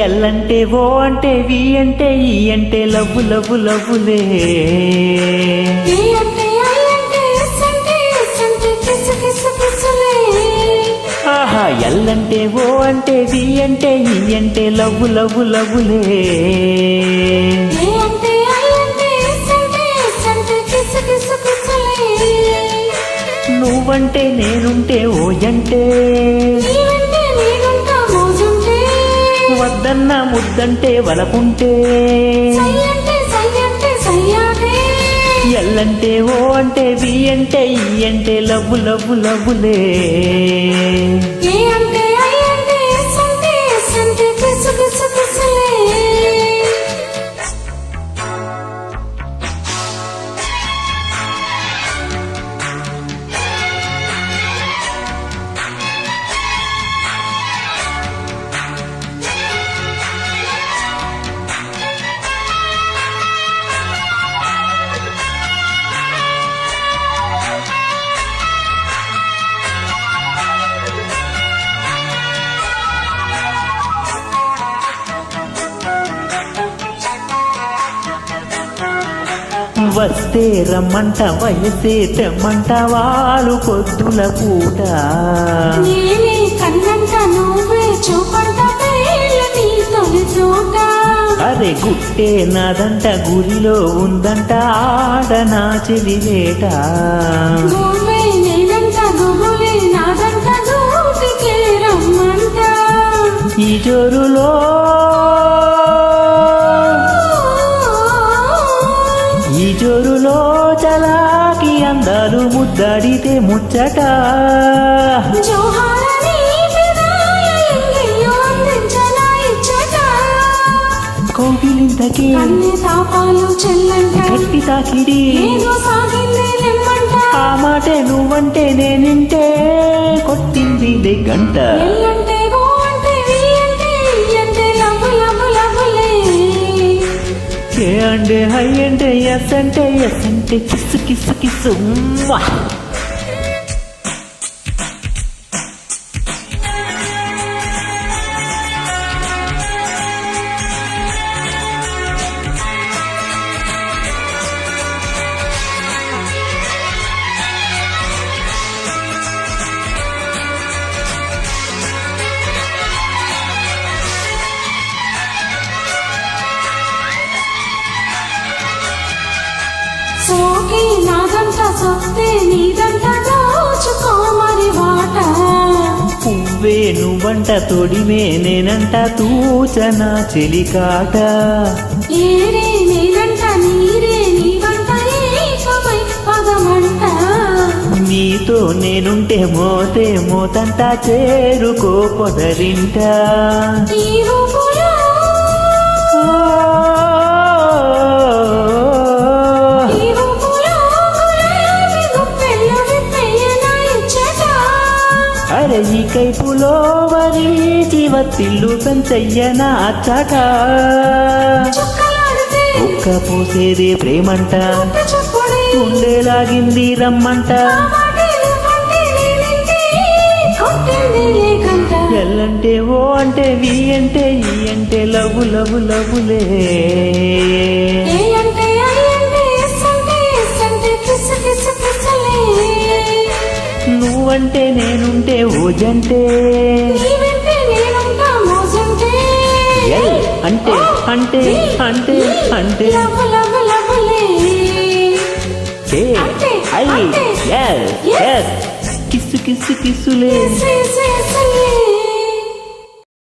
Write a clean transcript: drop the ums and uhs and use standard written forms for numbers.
ఎల్లంటే ఓ అంటే వి అంటే ఈ అంటే లవ్వు లవ్వు లవ్వులే. ఆహా ఎల్లంటే ఓ అంటే వి అంటే ఈ అంటే లవ్వు లవ్వు లవ్వులే. నువ్వంటే నేనుంటే ఓ అంటే వద్దన్న ముద్దంటే వలపుంటే ఎల్లంటే ఓ అంటే వి అంటే ఈ అంటే లవ్వు లవ్వు లవ్వులే. వస్తే రమ్మంట వయసే తెమ్మంట వాళ్ళు పొద్దుల పూట. అరే గుట్టే నాదంట గురిలో ఉందంట ఆడ నా చెలివేట. ఈ జోరులో ఈ జోరులో చలాకి అందాలు ముద్దాడితే ముచ్చట. కోగిలింతకి గట్టి తాకిడి ఆ మాటే నువ్వంటే నేనింటే కొట్టింది గంట. ఏ అంటే హై అంటే ఎస్ అంటే ఎస్ అంటే కిస్సు కిస్సు కిస్సు. సోకి నాదంట సొత్తే నీదంట దోచుకో మరి వాట. పువ్వే నువ్వంట తొడిమే నేనంట తూచన చెలికాట. ఏరే నేనంట నీరే నీవంట ఏకమై పదమంట. నీతో నేనుంటే మోతే మోతంట చేరుకో పొదరింట. ఈ ఊపులో అరే ఈ కైపులో వరి జీవత్తిల్లు పెంచయ్యనా అచ్చట. ఒక్క పోసేదే ప్రేమంట ఉండేలాగింది రమ్మంట. ఎల్లంటే ఓ అంటే వి అంటే ఈ అంటే లవ్వు లవ్వు లవ్వులే. నువ్వంటే నేనుంటే ఓజంటే ఎల్ అంటే అంటే అంటే అంటే A I L S kiss kiss కిస్సులే.